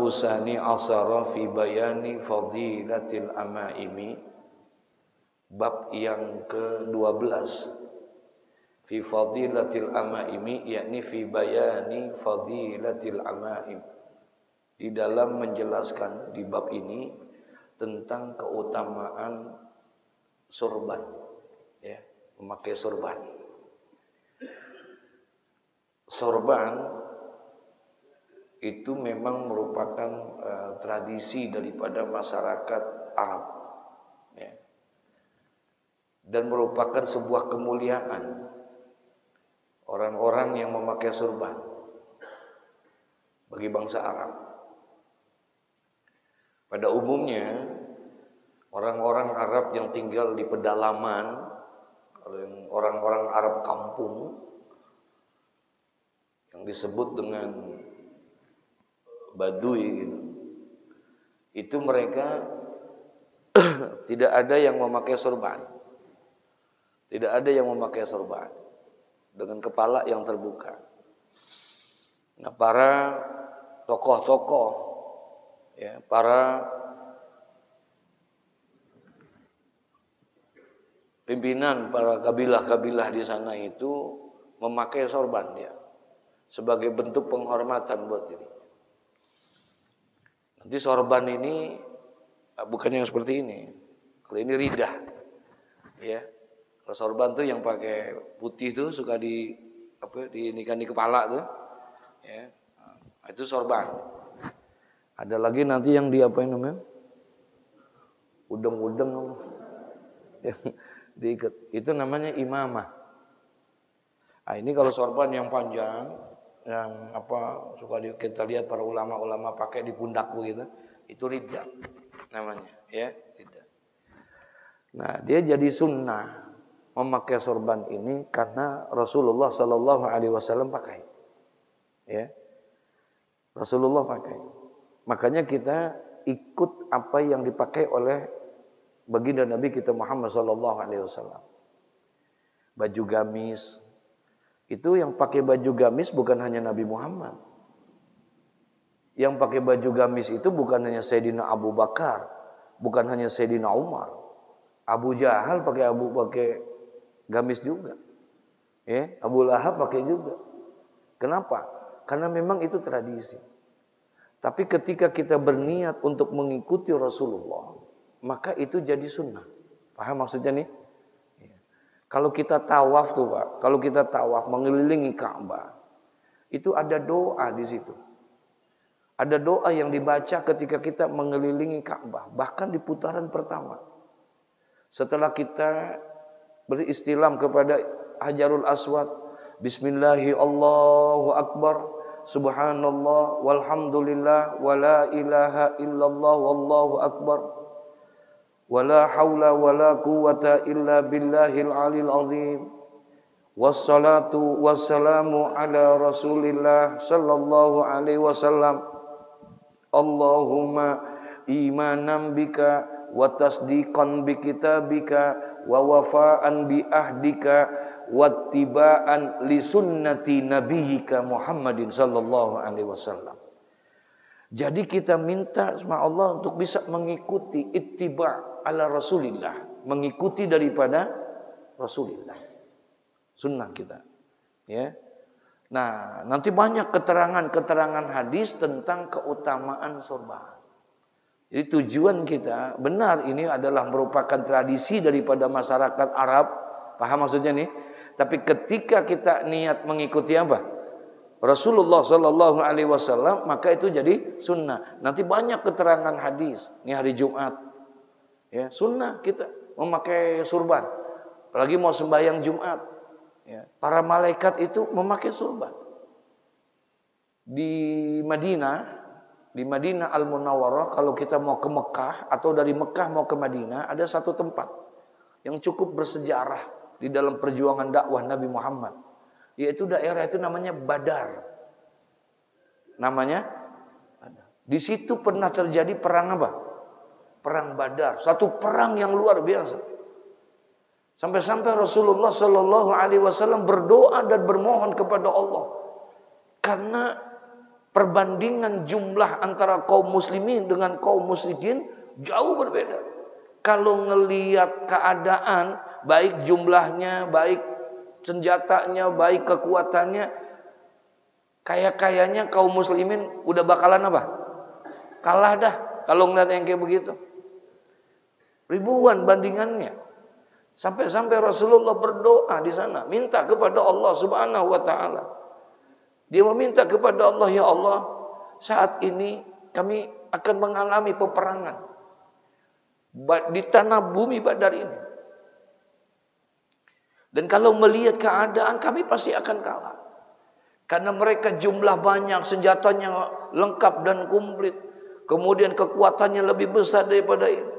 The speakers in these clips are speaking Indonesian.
Al-babu sani asara fi bayani fadilatil amaimi. Bab yang ke-12 fi fadilatil amaimi, yakni fi bayani fadilatil amaim. Di dalam menjelaskan di bab ini tentang keutamaan sorban, ya, memakai sorban. Sorban itu memang merupakan tradisi daripada masyarakat Arab, ya, dan merupakan sebuah kemuliaan orang-orang yang memakai sorban bagi bangsa Arab. Pada umumnya orang-orang Arab yang tinggal di pedalaman, orang-orang Arab kampung yang disebut dengan Badui gitu. Itu mereka tidak ada yang memakai sorban. Tidak ada yang memakai sorban dengan kepala yang terbuka. Nah, para tokoh-tokoh, ya, para pimpinan para kabilah-kabilah di sana itu memakai sorban, ya, sebagai bentuk penghormatan buat diri. Nanti sorban ini bukan yang seperti ini. Kalau ini ridah, ya. Kalau sorban tuh yang pakai putih tuh suka diinikan di kepala tuh, ya. Nah, itu sorban. Ada lagi nanti yang diapain namanya? Udeng-udeng yang diikat. Itu namanya imamah. Nah, ini kalau sorban yang panjang, yang suka kita lihat para ulama-ulama pakai di pundak begitu, itu ridha namanya, ya, ridha. Nah, dia jadi sunnah memakai sorban ini karena Rasulullah Sallallahu Alaihi Wasallam pakai, ya, Rasulullah pakai. Makanya kita ikut apa yang dipakai oleh baginda Nabi kita Muhammad Sallallahu Alaihi Wasallam. Baju gamis. Itu yang pakai baju gamis bukan hanya Nabi Muhammad. Yang pakai baju gamis itu bukan hanya Sayyidina Abu Bakar, bukan hanya Sayyidina Umar. Abu Jahal pakai gamis juga. Ya, Abu Lahab pakai juga. Kenapa? Karena memang itu tradisi. Tapi ketika kita berniat untuk mengikuti Rasulullah, maka itu jadi sunnah. Paham maksudnya nih? Kalau kita tawaf tuh Pak, kalau kita tawaf mengelilingi Ka'bah, itu ada doa di situ. Ada doa yang dibaca ketika kita mengelilingi Ka'bah, bahkan di putaran pertama. Setelah kita beristilam kepada Hajarul Aswad, Bismillahi Allahu Akbar, Subhanallah, walhamdulillah, wala ilaha illallah, wallahu akbar. Wala haula wala quwata illa billahil alil azim. Wassalatu wassalamu ala Rasulillah sallallahu alaihi wasallam. Allahumma imanan bika wa tasdiqan bi kitabika wa wafa'an bi ahdika wattiba'an li sunnati nabiyyika Muhammadin sallallahu alaihi wasallam. Jadi kita minta sama Allah untuk bisa mengikuti ittiba' ala Rasulillah, mengikuti daripada Rasulillah, sunnah kita, ya. Nah, nanti banyak keterangan hadis tentang keutamaan sorban. Jadi tujuan kita benar ini adalah merupakan tradisi daripada masyarakat Arab, paham maksudnya nih? Tapi ketika kita niat mengikuti apa? Rasulullah Sallallahu Alaihi Wasallam, maka itu jadi sunnah. Nanti banyak keterangan hadis. Ini hari Jumat, ya, sunnah kita memakai surban. Apalagi mau sembahyang Jumat, ya, para malaikat itu memakai surban. Di Madinah Al-Munawwarah, kalau kita mau ke Mekah atau dari Mekah mau ke Madinah, ada satu tempat yang cukup bersejarah di dalam perjuangan dakwah Nabi Muhammad. Yaitu daerah itu namanya Badar. Namanya Badar. Di situ pernah terjadi perang apa? Perang Badar. Satu perang yang luar biasa. Sampai-sampai Rasulullah Sallallahu Alaihi Wasallam berdoa dan bermohon kepada Allah. Karena perbandingan jumlah antara kaum muslimin dengan kaum musyrikin jauh berbeda. Kalau ngelihat keadaan, baik jumlahnya, baik senjatanya, baik kekuatannya, kayaknya kaum muslimin udah bakalan apa? Kalah dah kalau ngeliat yang kayak begitu. Ribuan bandingannya. Sampai-sampai Rasulullah berdoa di sana, minta kepada Allah Subhanahu wa taala. Dia meminta kepada Allah, ya Allah, saat ini kami akan mengalami peperangan di tanah bumi Badar ini. Dan kalau melihat keadaan kami pasti akan kalah. Karena mereka jumlah banyak, senjatanya lengkap dan komplit. Kemudian kekuatannya lebih besar daripada ini.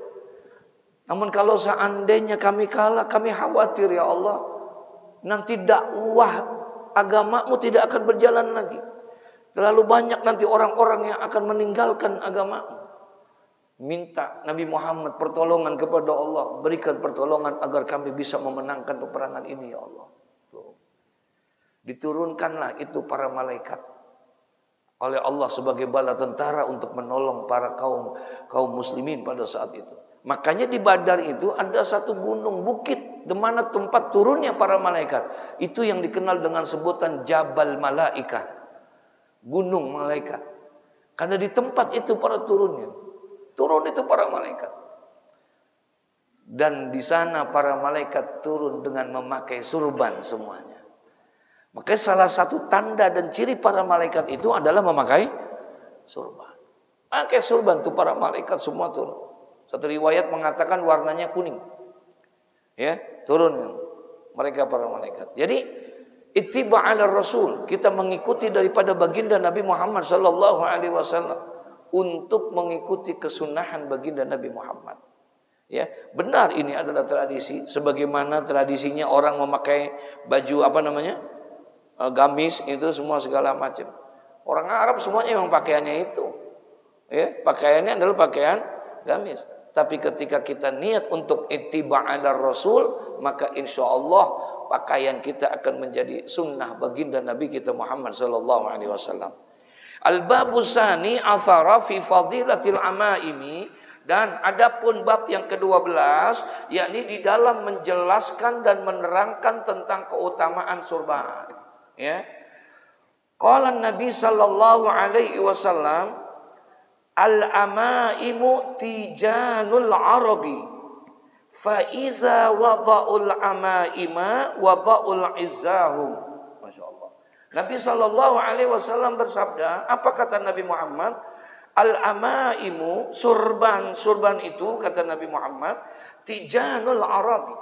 Namun kalau seandainya kami kalah, kami khawatir ya Allah, nanti dakwah agamamu tidak akan berjalan lagi. Terlalu banyak nanti orang-orang yang akan meninggalkan agamamu. Minta Nabi Muhammad pertolongan kepada Allah, berikan pertolongan agar kami bisa memenangkan peperangan ini ya Allah. Tuh. Diturunkanlah itu para malaikat oleh Allah sebagai bala tentara untuk menolong para kaum muslimin pada saat itu. Makanya di Badar itu ada satu gunung bukit di mana tempat turunnya para malaikat. Itu yang dikenal dengan sebutan Jabal Malaikah. Gunung malaikat. Karena di tempat itu para turunnya. Turun itu para malaikat. Dan di sana para malaikat turun dengan memakai surban semuanya. Makanya salah satu tanda dan ciri para malaikat itu adalah memakai surban. Pakai surban itu para malaikat semua turun. Satu riwayat mengatakan warnanya kuning. Ya, turun mereka para malaikat. Jadi ittiba' 'ala Rasul, kita mengikuti daripada baginda Nabi Muhammad sallallahu alaihi wasallam untuk mengikuti kesunahan baginda Nabi Muhammad. Ya, benar ini adalah tradisi sebagaimana tradisinya orang memakai baju gamis itu semua segala macam. Orang Arab semuanya memang pakaiannya itu. Ya, pakaiannya adalah pakaian gamis. Tapi ketika kita niat untuk ittiba' 'ala Rasul, maka insya Allah pakaian kita akan menjadi sunnah baginda Nabi kita Muhammad sallallahu alaihi wasallam. Al-babu tsani athara fi fadilatil amaimi, dan adapun bab yang ke-12 yakni di dalam menjelaskan dan menerangkan tentang keutamaan surban. Ya. Qala Nabi sallallahu alaihi wasallam, al-amaimu tijanul arabi, fa iza wada'ul amaima wada'ul izzahum. Masya Allah. Nabi sallallahu alaihi wasallam bersabda, apa kata Nabi Muhammad? Al-amaimu, surban itu kata Nabi Muhammad, tijanul arabi.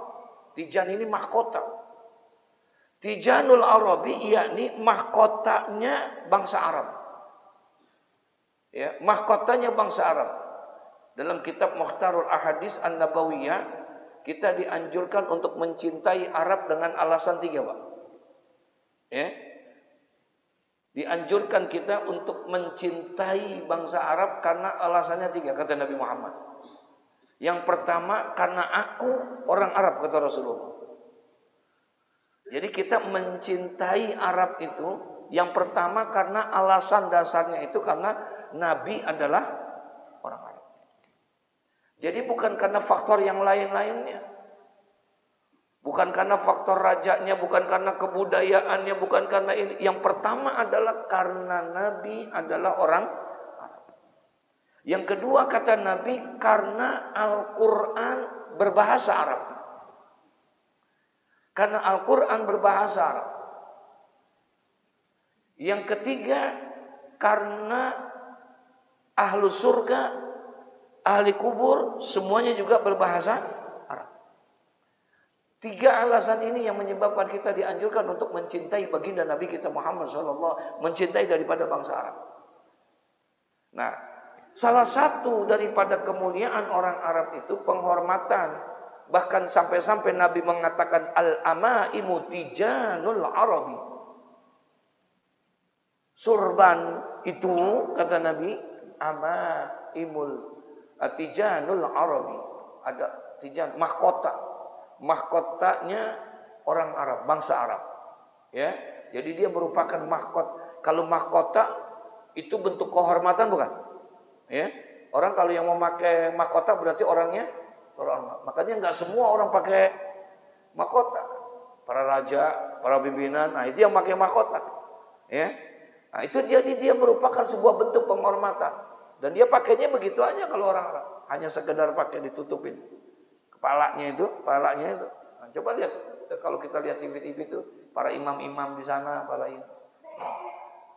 Tijan ini mahkota. Tijanul arabi yakni mahkotanya bangsa Arab. Ya, mahkotanya bangsa Arab. Dalam kitab Mukhtarul Ahadits An-Nabawiyah, kita dianjurkan untuk mencintai Arab dengan alasan 3, Pak. Ya. Dianjurkan kita untuk mencintai bangsa Arab karena alasannya 3, kata Nabi Muhammad. Yang pertama, karena aku orang Arab, kata Rasulullah. Jadi kita mencintai Arab itu yang pertama karena alasan dasarnya itu karena Nabi adalah orang Arab. Jadi bukan karena faktor yang lain-lainnya. Bukan karena faktor rajanya, bukan karena kebudayaannya, bukan karena ini. Yang pertama adalah karena Nabi adalah orang Arab. Yang kedua kata Nabi, karena Al-Quran berbahasa Arab. Karena Al-Quran berbahasa Arab. Yang ketiga, karena ahlu surga, ahli kubur, semuanya juga berbahasa Arab. 3 alasan ini yang menyebabkan kita dianjurkan untuk mencintai baginda Nabi kita Muhammad SAW, mencintai daripada bangsa Arab. Nah, salah satu daripada kemuliaan orang Arab itu penghormatan. Bahkan sampai-sampai Nabi mengatakan al-amaimu tijanul arabi. Surban itu kata Nabi amaimul tijanul arabi. Ada tijan mahkota. Mahkotanya orang Arab, bangsa Arab. Ya. Jadi dia merupakan mahkota. Kalau mahkota Itu bentuk kehormatan bukan? Ya. Orang kalau yang memakai mahkota berarti orangnya terhormat. Makanya nggak semua orang pakai mahkota. Para raja, para pimpinan, nah itu yang pakai mahkota. Ya. Nah, itu jadi dia merupakan sebuah bentuk penghormatan. Dan dia pakainya begitu aja kalau orang-orang. Hanya sekedar pakai ditutupin. Kepalanya itu. Nah, coba lihat. Kalau kita lihat TV-TV itu. Para imam-imam di sana.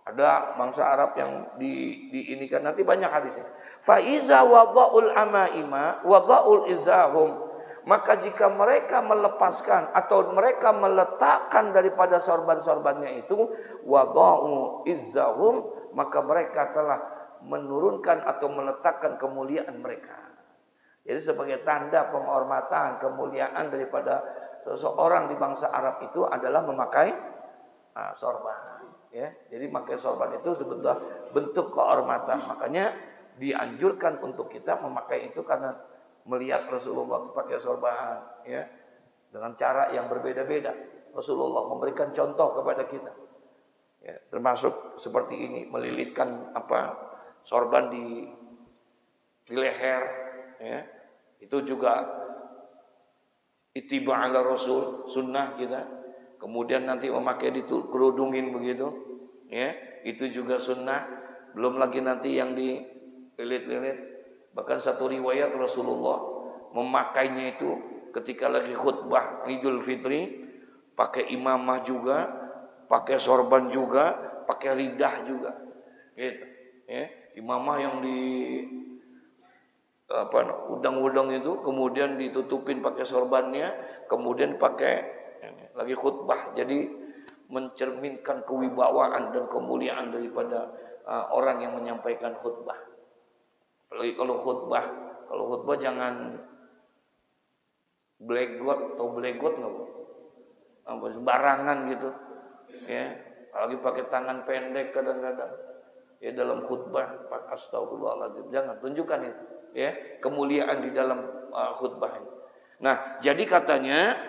Ada bangsa Arab yang diinikan. Nanti banyak hadisnya. Fa'iza wada'ul amaima wada'ul izahum. Maka jika mereka melepaskan atau mereka meletakkan daripada sorban-sorbannya itu, wada'u izzahum, maka mereka telah menurunkan atau meletakkan kemuliaan mereka. Jadi sebagai tanda penghormatan, kemuliaan daripada seseorang di bangsa Arab itu adalah memakai sorban. Ya, jadi memakai sorban itu sebetulnya bentuk kehormatan. Makanya dianjurkan untuk kita memakai itu karena melihat Rasulullah pakai sorban, ya, dengan cara yang berbeda-beda. Rasulullah memberikan contoh kepada kita, ya, termasuk seperti ini, melilitkan sorban di leher, ya, itu juga ittiba' ala Rasul, sunnah kita. Kemudian nanti memakai kerudungin begitu, ya, itu juga sunnah. Belum lagi nanti yang dililit-lilit. Bahkan satu riwayat Rasulullah memakainya itu ketika lagi khutbah Idul Fitri, pakai imamah juga, pakai sorban juga, pakai ridah juga. Gitu. Ya, imamah yang di udang-udang itu kemudian ditutupin pakai sorbannya, kemudian pakai lagi khutbah. Jadi mencerminkan kewibawaan dan kemuliaan daripada orang yang menyampaikan khutbah. Apalagi kalau khutbah jangan blegot nggak bu, sembarangan gitu, ya. Apalagi pakai tangan pendek kadang-kadang, ya dalam khutbah, astagfirullahaladzim, jangan tunjukkan itu, ya, kemuliaan di dalam khutbah ini. Nah, jadi katanya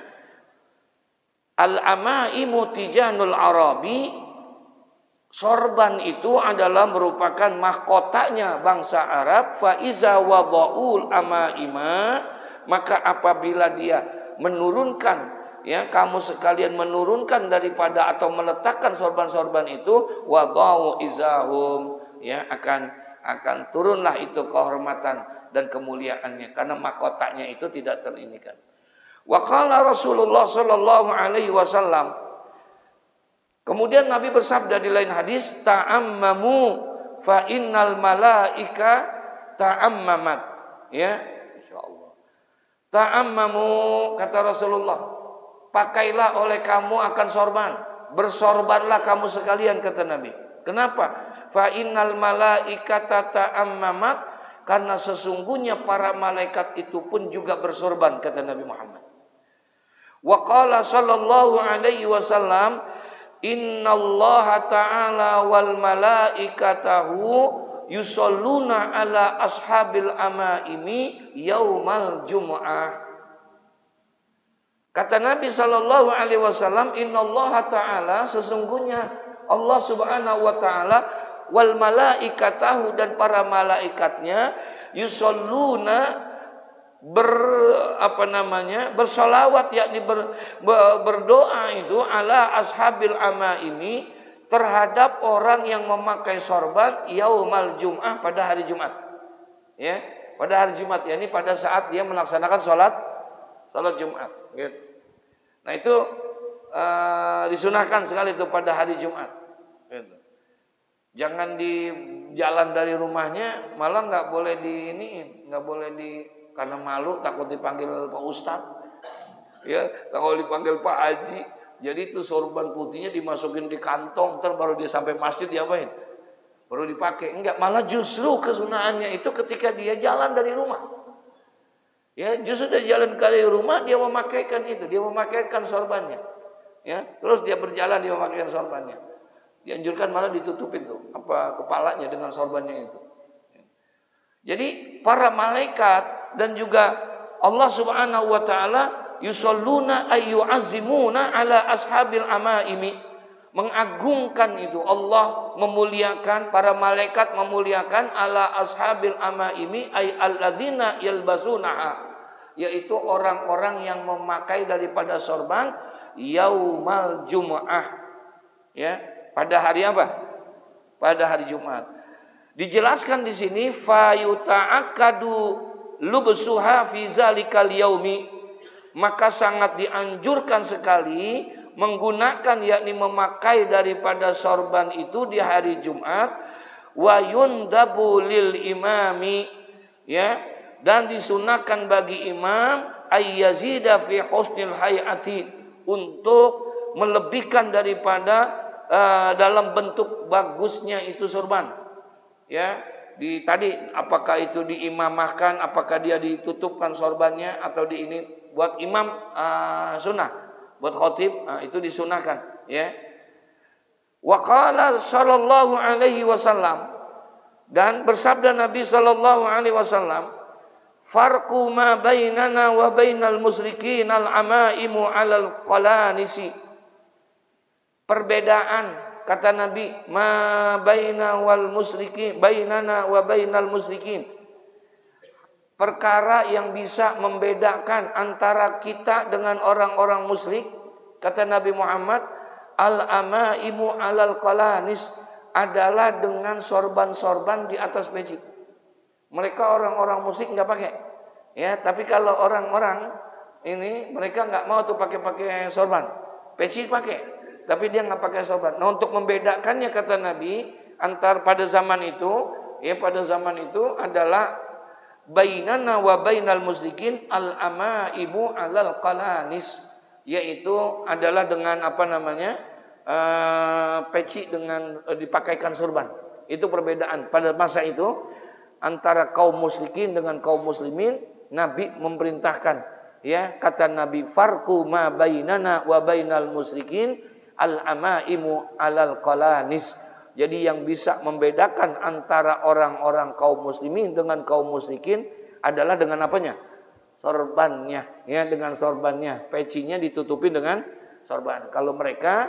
al-amaimu tijanul arabi. Sorban itu adalah merupakan mahkotanya bangsa Arab. Fa iza wada'ul amaima, maka apabila dia menurunkan, ya, kamu sekalian menurunkan daripada atau meletakkan sorban-sorban itu, wada'u izahum, ya, akan turunlah itu kehormatan dan kemuliaannya karena mahkotanya itu tidak terinikan. Wa qala Rasulullah sallallahu alaihi wasallam, kemudian Nabi bersabda di lain hadis, ta'ammamu fa innal malaika ta'ammamat. Ya, insyaallah. Ta'ammamu, kata Rasulullah, pakailah oleh kamu akan sorban. Bersorbanlah kamu sekalian, kata Nabi. Kenapa? Fa innal malaikata ta'ammamat, karena sesungguhnya para malaikat itu pun juga bersorban, kata Nabi Muhammad. Wa qala sallallahu alaihi wasallam, innallaha ta'ala wal malaikatahu yusholluna ala ashabil amaimi yaumal jum'ah. Kata Nabi sallallahu alaihi wasallam, innallaha ta'ala, sesungguhnya Allah subhanahu wa ta'ala, wal malaikatahu, dan para malaikatnya, yusholluna, bersolawat, yakni berdoa itu ala ashabil amaimi, terhadap orang yang memakai sorban yaumal jum'ah, pada hari Jumat. Ya, pada hari Jumat, yakni pada saat dia melaksanakan salat Jumat, gitu. Nah, itu disunahkan sekali itu pada hari Jumat, gitu. Jangan di jalan dari rumahnya, malah nggak boleh karena malu, takut dipanggil Pak Ustadz, ya, kalau dipanggil Pak Haji. Jadi itu sorban putihnya dimasukin di kantong, ntar baru dia sampai masjid diapain? Baru dipakai. Enggak, malah justru kesunahannya itu ketika dia jalan dari rumah. Ya, justru dia jalan dari rumah, dia memakaikan itu, dia memakaikan sorbannya. Ya, terus dia berjalan, dia memakaikan sorbannya. Dianjurkan malah ditutupin tuh kepalanya dengan sorbannya itu. Jadi para malaikat dan juga Allah Subhanahu wa taala yusholluna ayyu'azzimuna ala ashabil amaimi. mengagungkan itu. Allah memuliakan, para malaikat memuliakan ala ashabil amaimi ay alladzina yalbasunaha, yaitu orang-orang yang memakai daripada sorban yaumal jumu'ah, ya, pada hari apa? Pada hari Jumat. Dijelaskan di sini fayuta'akkadu lubsuha fi zalikal yaumi, maka sangat dianjurkan sekali menggunakan, yakni memakai daripada sorban itu di hari Jumat. Wa yundabu lil imami, ya, dan disunahkan bagi imam ayyazida fi husnil hayati, untuk melebihkan daripada dalam bentuk bagusnya itu sorban, ya. Tadi apakah itu diimamahkan, apakah dia ditutupkan sorbannya atau di ini buat imam sunnah, buat khatib itu disunahkan, ya. Wa qala sallallahu alaihi wasallam, dan bersabda Nabi sallallahu alaihi wasallam, farqu ma bainana wa bainal musyrikin al amaimu alal qalanisi, perbedaan, kata Nabi, ma baina wal musyrikin, bainana wa bainal musyrikin, perkara yang bisa membedakan antara kita dengan orang-orang musyrik, kata Nabi Muhammad, al-amaimu alal qalanis, adalah dengan sorban-sorban di atas peci. Mereka orang-orang musyrik nggak pakai, ya. Tapi kalau orang-orang ini, mereka nggak mau tuh pakai sorban, peci pakai, tapi dia nggak pakai sorban. Nah, untuk membedakannya, kata Nabi, antar pada zaman itu, ya, pada zaman itu adalah bainana wa bainal musyrikin al-amaibu alal qalanis, yaitu adalah dengan apa namanya, peci dengan dipakaikan sorban. Itu perbedaan pada masa itu antara kaum musyrikin dengan kaum muslimin. Nabi memerintahkan, ya, kata Nabi, farqu ma bainana wa bainal musyrikin al-amaimu alal qalanis. Jadi yang bisa membedakan antara orang-orang kaum muslimin dengan kaum musyrikin adalah dengan apanya? Sorbannya, ya, dengan sorbannya. Pecinya ditutupin dengan sorban. Kalau mereka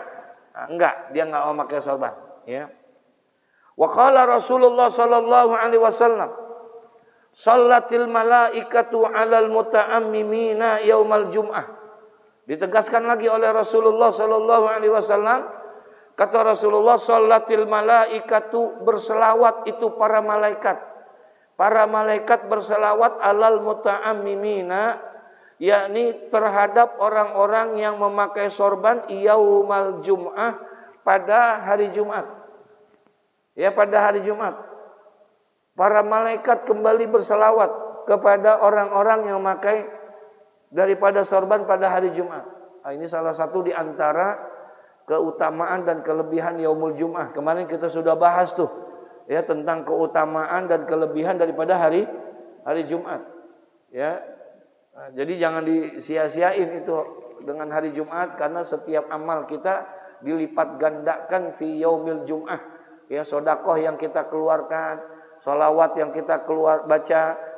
enggak, dia enggak mau pakai sorban, ya. Wa qala Rasulullah sallallahu alaihi wasallam, shallatil malaikatu 'alal muta'ammimina yaumal jum'ah. Ditegaskan lagi oleh Rasulullah sallallahu alaihi wasallam, kata Rasulullah, sholatil malaikatu, berselawat itu para malaikat. Para malaikat berselawat alal muta'ammimina, yakni terhadap orang-orang yang memakai sorban yaumal jum'ah, pada hari Jumat. Ya, pada hari Jumat. Para malaikat kembali berselawat kepada orang-orang yang memakai daripada sorban pada hari Jumat. Nah, ini salah satu di antara keutamaan dan kelebihan Yaumul Jum'ah. Kemarin kita sudah bahas tuh, ya, tentang keutamaan dan kelebihan daripada hari Jumat, ya. Nah, jadi jangan disia-siain itu dengan hari Jumat, karena setiap amal kita dilipat gandakan fi yaumil Jum'ah. Ya, sedekah yang kita keluarkan, sholawat yang kita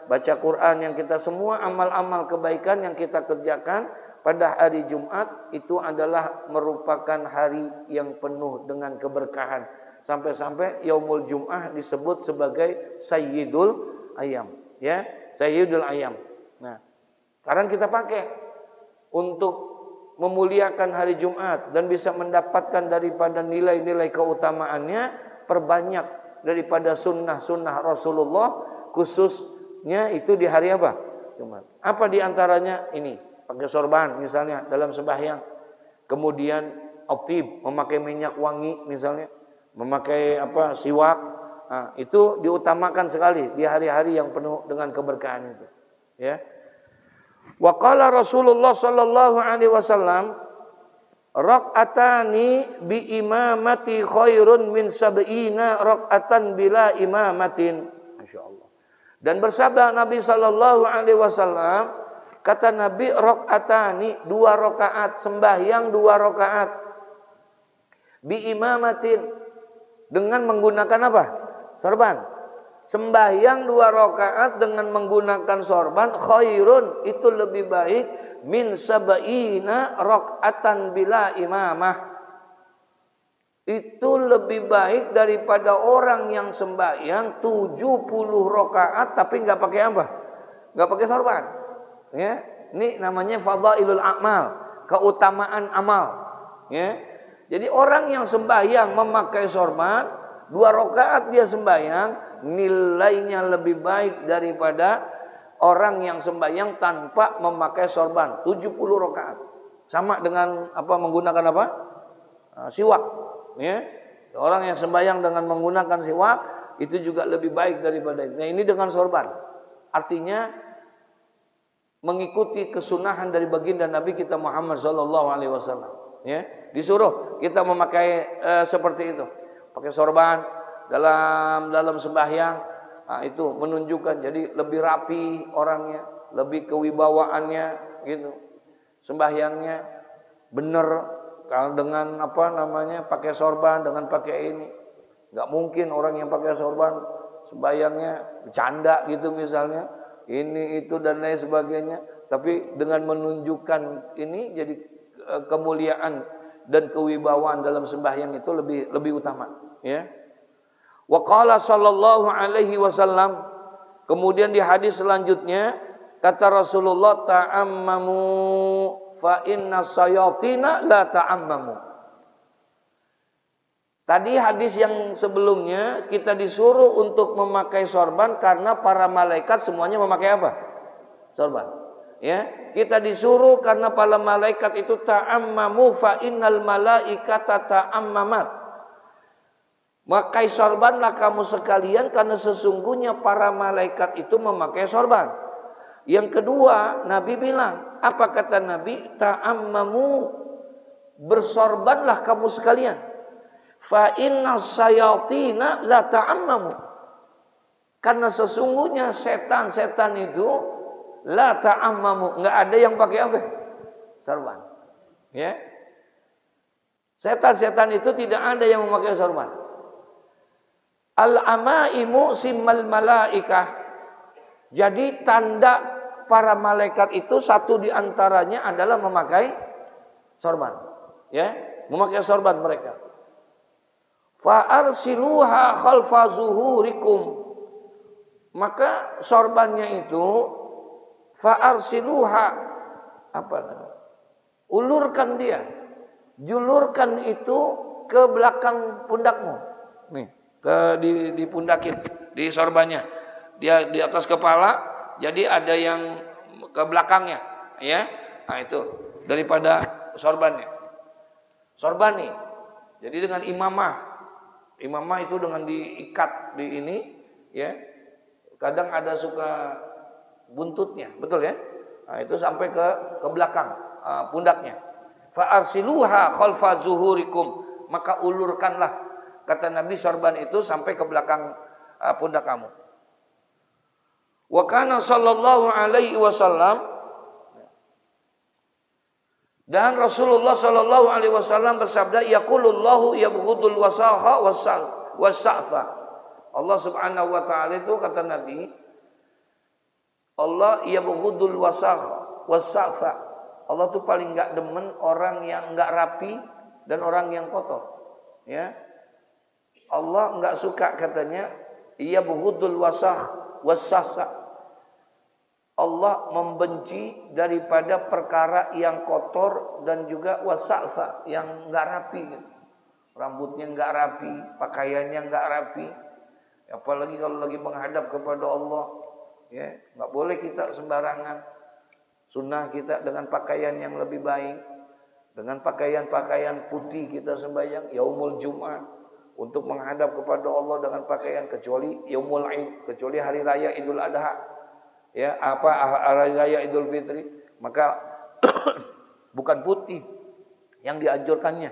baca Quran yang kita, semua amal-amal kebaikan yang kita kerjakan pada hari Jumat itu adalah merupakan hari yang penuh dengan keberkahan. Sampai-sampai Yaumul Jum'ah disebut sebagai Sayyidul Ayyam, ya, Sayyidul Ayyam. Nah, sekarang kita pakai untuk memuliakan hari Jumat dan bisa mendapatkan daripada nilai-nilai keutamaannya, perbanyak daripada sunnah-sunnah Rasulullah, khususnya itu di hari apa? Jumat. Apa diantaranya? Ini, pakai sorban misalnya dalam sembahyang, kemudian optib, memakai minyak wangi misalnya, memakai siwak. Nah, itu diutamakan sekali di hari-hari yang penuh dengan keberkahan itu, ya. Wa qala Rasulullah sallallahu alaihi wasallam, raq'atani bi imamati khairun min sab'ina raq'atan bila imamatin. Masyaallah. Dan bersabda Nabi sallallahu alaihi wasallam, kata Nabi, raq'atani, 2 rakaat, sembahyang 2 rakaat. Bi imamatin, dengan menggunakan apa? Sorban. Sembahyang 2 rakaat dengan menggunakan sorban, khairun, itu lebih baik, min sab'ina raq'atan bila imamah, itu lebih baik daripada orang yang sembahyang 70 rakaat tapi nggak pakai apa? Nggak pakai sorban. Ya, ini namanya fadhailul a'mal, keutamaan amal. Ya, jadi orang yang sembahyang memakai sorban 2 rakaat dia sembahyang nilainya lebih baik daripada orang yang sembahyang tanpa memakai sorban 70 rakaat. Sama dengan apa? Menggunakan apa? Siwak. Ya, orang yang sembahyang dengan menggunakan siwak itu juga lebih baik daripada itu. Nah, ini dengan sorban. Artinya mengikuti kesunahan dari baginda Nabi kita Muhammad sallallahu alaihi wasallam. Ya, disuruh kita memakai seperti itu. Pakai sorban dalam sembahyang. Nah, itu menunjukkan jadi lebih rapi orangnya, lebih kewibawaannya gitu. Sembahyangnya benar. Kalau dengan apa namanya pakai sorban, dengan pakai ini, nggak mungkin orang yang pakai sorban sembayangnya bercanda gitu misalnya, ini itu dan lain sebagainya. Tapi dengan menunjukkan ini jadi kemuliaan dan kewibawaan dalam sembahyang itu lebih utama. Ya. Wa qala sallallahu alaihi wasallam, kemudian di hadis selanjutnya kata Rasulullah, ta'ammamu fa inna sayatina la ta'ammamu. Tadi hadis yang sebelumnya kita disuruh untuk memakai sorban karena para malaikat semuanya memakai apa? Sorban. Ya, kita disuruh karena para malaikat itu ta'ammamu fa innal malaikata ta'ammamat. Memakai sorbanlah kamu sekalian karena sesungguhnya para malaikat itu memakai sorban. Yang kedua, Nabi bilang, apa kata Nabi? Ta'ammamu, bersorbanlah kamu sekalian. Fa inna sayatina la ta'ammamu. Karena sesungguhnya setan-setan itu la ta'ammamu, enggak ada yang pakai apa? Sorban. Ya. Setan-setan itu tidak ada yang memakai sorban. Al-amaimu simmal malaikah. Jadi tanda para malaikat itu satu di antaranya adalah memakai sorban. Ya, memakai sorban mereka. Fa arsiluha khalfa zuhurikum. Maka sorbannya itu fa arsiluha apa namanya? Ulurkan dia. Julurkan itu ke belakang pundakmu. Nih, di pundakin, di sorbannya. Dia di atas kepala, jadi ada yang ke belakangnya, ya. Nah, itu daripada sorbannya. Sorban nih. Jadi dengan imamah. Imamah itu dengan diikat di ini, ya. Kadang ada suka buntutnya, betul ya? Nah, itu sampai ke belakang pundaknya. Fa arsiluha khalfa zuhurikum, maka ulurkanlah, kata Nabi, sorban itu sampai ke belakang pundak kamu. Wa kana sallallahu alaihi wasallam, dan Rasulullah sallallahu alaihi wasallam bersabda, yaqulullahu yabghudul wasakha wasa'fa. Allah Subhanahu wa taala itu kata Nabi, Allah yabghudul wasakha wasa'fa. Allah tuh paling enggak demen orang yang enggak rapi dan orang yang kotor. Ya. Allah enggak suka katanya yabghudul wasakh wasa'fa. Allah membenci daripada perkara yang kotor dan juga wasa'fa, yang enggak rapi gitu. Rambutnya enggak rapi, pakaiannya enggak rapi. Apalagi kalau lagi menghadap kepada Allah, ya, enggak boleh kita sembarangan. Sunnah kita dengan pakaian yang lebih baik, dengan pakaian-pakaian putih kita sembahyang yaumul Jumat untuk menghadap kepada Allah dengan pakaian, kecuali yaumul Id, kecuali hari raya Idul Adha. Ya, apa hari raya Idul Fitri, maka bukan putih yang dianjurkannya,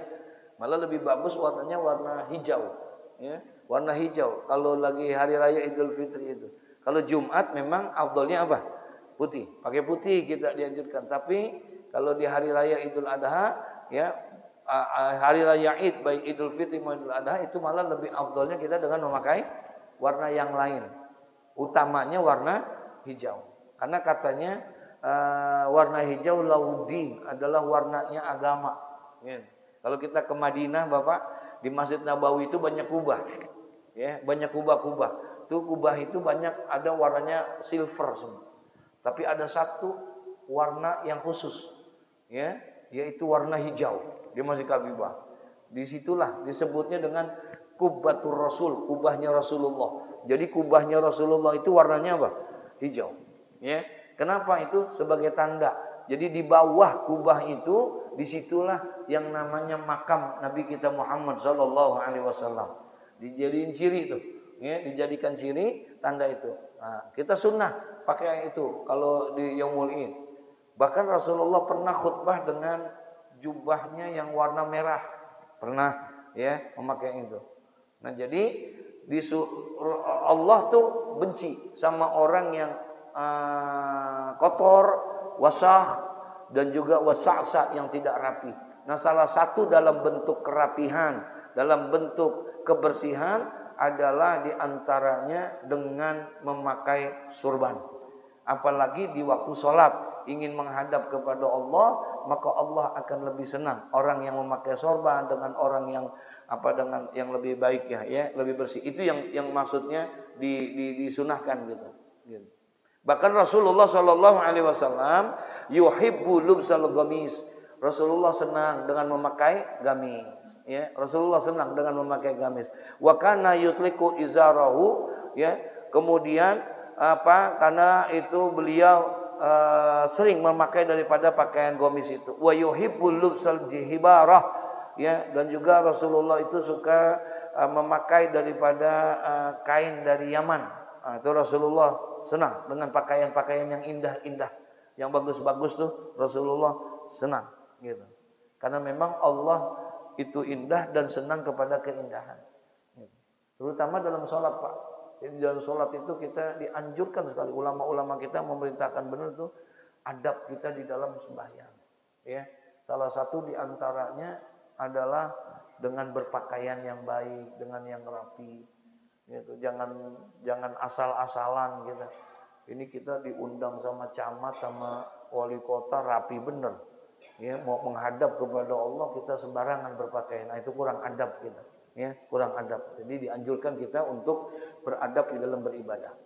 malah lebih bagus warnanya warna hijau, ya, warna hijau kalau lagi hari raya Idul Fitri itu. Kalau Jumat memang afdalnya apa? Putih, pakai putih kita dianjurkan. Tapi kalau di hari raya Idul Adha, ya, hari raya Id baik Idul Fitri maupun Idul Adha, itu malah lebih afdalnya kita dengan memakai warna yang lain, utamanya warna hijau, karena katanya warna hijau laudin adalah warnanya agama. Ya. Kalau kita ke Madinah, Bapak, Di Masjid Nabawi itu banyak kubah. Ya, banyak kubah-kubah. Itu kubah itu banyak ada warnanya silver semua. Tapi ada satu warna yang khusus. Ya, yaitu warna hijau di Masjid Kabibah. Disitulah disebutnya dengan Kubbatur Rasul, kubahnya Rasulullah. Jadi kubahnya Rasulullah itu warnanya apa? Hijau. Ya. Kenapa itu? Sebagai tanda. Jadi di bawah kubah itu, disitulah yang namanya makam Nabi kita Muhammad sallallahu alaihi wasallam. Dijadiin ciri itu, ya, dijadikan ciri tanda itu. Nah, kita sunnah pakai itu kalau di Yaumul Id. Bahkan Rasulullah pernah khutbah dengan jubahnya yang warna merah. Pernah ya memakai itu. Nah, jadi Allah tuh benci sama orang yang kotor, wasah dan juga wasa'sa yang tidak rapi. Nah, salah satu dalam bentuk kerapihan, dalam bentuk kebersihan adalah diantaranya dengan memakai surban. Apalagi di waktu sholat ingin menghadap kepada Allah, maka Allah akan lebih senang orang yang memakai sorban dengan orang yang dengan yang lebih baik ya, lebih bersih. Itu yang maksudnya disunahkan gitu. Bahkan Rasulullah Shallallahu Alaihi Wasallam yuhibbu lubsal gamis. Rasulullah senang dengan memakai gamis. Ya, Rasulullah senang dengan memakai gamis. Wa kana yutliku izarahu. Ya, kemudian karena itu beliau sering memakai daripada pakaian gamis itu. Wa yuhibbu lubsal jihibarah. Ya, dan juga Rasulullah itu suka memakai daripada kain dari Yaman. Itu Rasulullah senang dengan pakaian-pakaian yang indah-indah, yang bagus-bagus tuh Rasulullah senang gitu. Karena memang Allah itu indah dan senang kepada keindahan. Terutama dalam sholat, Pak. Jadi dalam sholat itu kita dianjurkan sekali, ulama-ulama kita memerintahkan benar tuh adab kita di dalam sembahyang. Ya, salah satu diantaranya adalah dengan berpakaian yang baik, dengan yang rapi. Gitu. Jangan asal-asalan gitu. Ini kita diundang sama camat, sama wali kota rapi bener. Ya, mau menghadap kepada Allah kita sembarangan berpakaian. Nah, itu kurang adab kita. Ya, kurang adab. Jadi dianjurkan kita untuk beradab di dalam beribadah.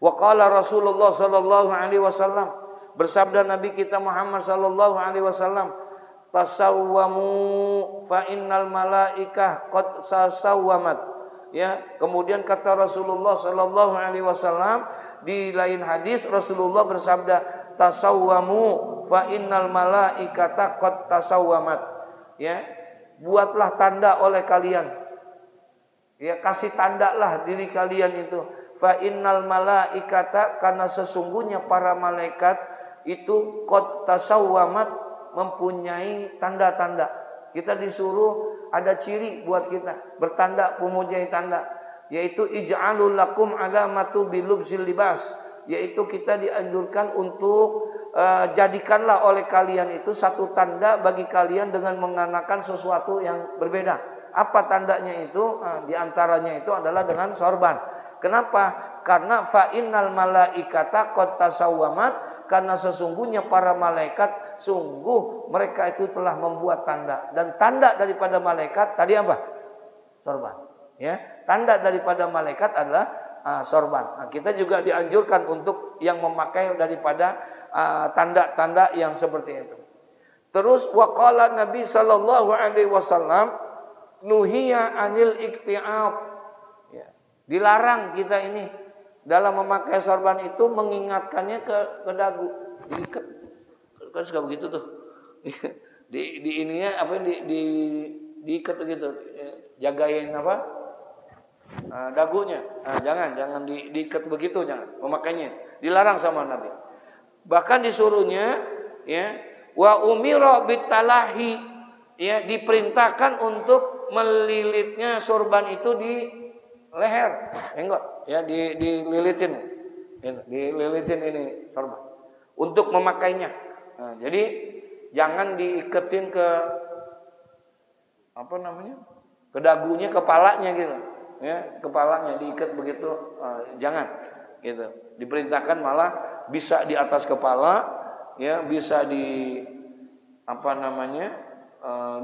Wa qala Rasulullah sallallahu alaihi wasallam, bersabda Nabi kita Muhammad sallallahu alaihi wasallam, tasawwamu fa innal malaikah qad tasawwamat. Ya, kemudian kata Rasulullah sallallahu alaihi wasallam di lain hadis Rasulullah bersabda, tasawwamu fa innal malaikata qad tasawwamat. Ya, buatlah tanda oleh kalian. Ya, kasih tandalah diri kalian itu. Fa innal malaikata, karena sesungguhnya para malaikat itu qad tasawwamat, mempunyai tanda-tanda. Kita disuruh ada ciri buat kita, bertanda, mempunyai tanda, yaitu ij'alul lakum alamatu bilubsil libas, yaitu kita dianjurkan untuk jadikanlah oleh kalian itu satu tanda bagi kalian dengan mengenakan sesuatu yang berbeda. Apa tandanya itu? Di antaranya itu adalah dengan sorban. Kenapa? Karena fa innal malaikata qad tasawwamat, karena sesungguhnya para malaikat sungguh mereka itu telah membuat tanda, dan tanda daripada malaikat tadi apa? Sorban. Ya, tanda daripada malaikat adalah sorban. Nah, kita juga dianjurkan untuk yang memakai daripada tanda-tanda yang seperti itu. Terus waqala Nabi sallallahu alaihi wasallam nuhiya anil ikti'ab. Ya, dilarang kita ini dalam memakai sorban itu mengingatkannya ke dagu. Diikat. Kan suka begitu tuh. Di ininya apa diikat begitu. Jagain apa? Dagunya. Nah, jangan diikat begitu, jangan memakainya. Dilarang sama Nabi. Bahkan disuruhnya ya, wa umira bitalahi, ya, diperintahkan untuk melilitnya sorban itu di leher. Enggak, ya dililitin ini sorban untuk memakainya. Nah, jadi jangan diiketin ke ke dagunya, kepalanya gitu. Ya, kepalanya diikat begitu, jangan gitu. Diperintahkan malah bisa di atas kepala, ya, bisa di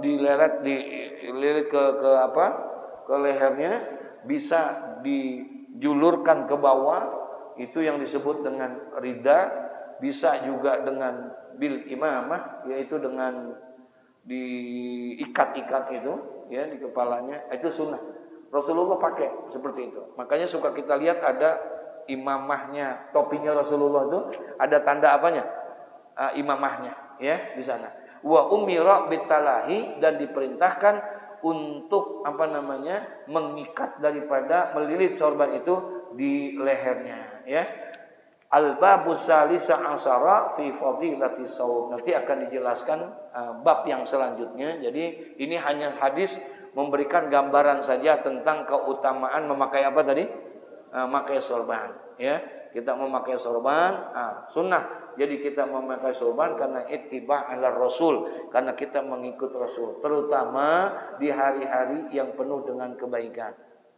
dililit ke apa? Ke lehernya, bisa dijulurkan ke bawah, itu yang disebut dengan rida. Bisa juga dengan bil imamah, yaitu dengan diikat-ikat itu ya di kepalanya, itu sunnah. Rasulullah pakai seperti itu. Makanya suka kita lihat ada imamahnya, topinya Rasulullah itu ada tanda apanya? Imamahnya ya di sana. Wa umira bitalahi, dan diperintahkan untuk apa namanya? Mengikat daripada melilit sorban itu di lehernya ya. Al-babus salisa asara fi fadilati shaum. Nanti akan dijelaskan bab yang selanjutnya. Jadi ini hanya hadis memberikan gambaran saja tentang keutamaan memakai apa tadi? Memakai sorban. Ya, kita memakai sorban, sunnah. Jadi kita memakai sorban karena ittiba' ala Rasul, karena kita mengikut Rasul, terutama di hari-hari yang penuh dengan kebaikan.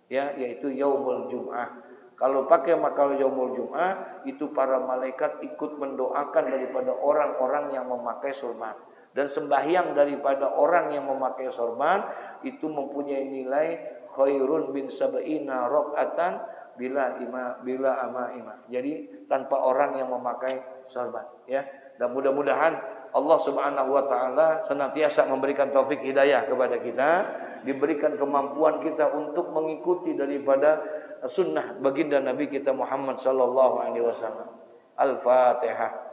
Ya, yaitu yaumul Jum'ah. Kalau pakai makal yaumul Jum'ah, itu para malaikat ikut mendoakan daripada orang-orang yang memakai sorban. Dan sembahyang daripada orang yang memakai sorban itu mempunyai nilai khairun bin sab'ina raq'atan bila ama. Jadi tanpa orang yang memakai sorban ya. Dan mudah-mudahan Allah Subhanahu wa taala senantiasa memberikan taufik hidayah kepada kita, diberikan kemampuan kita untuk mengikuti daripada sunnah baginda Nabi kita Muhammad sallallahu alaihi wasallam. Al-Fatihah.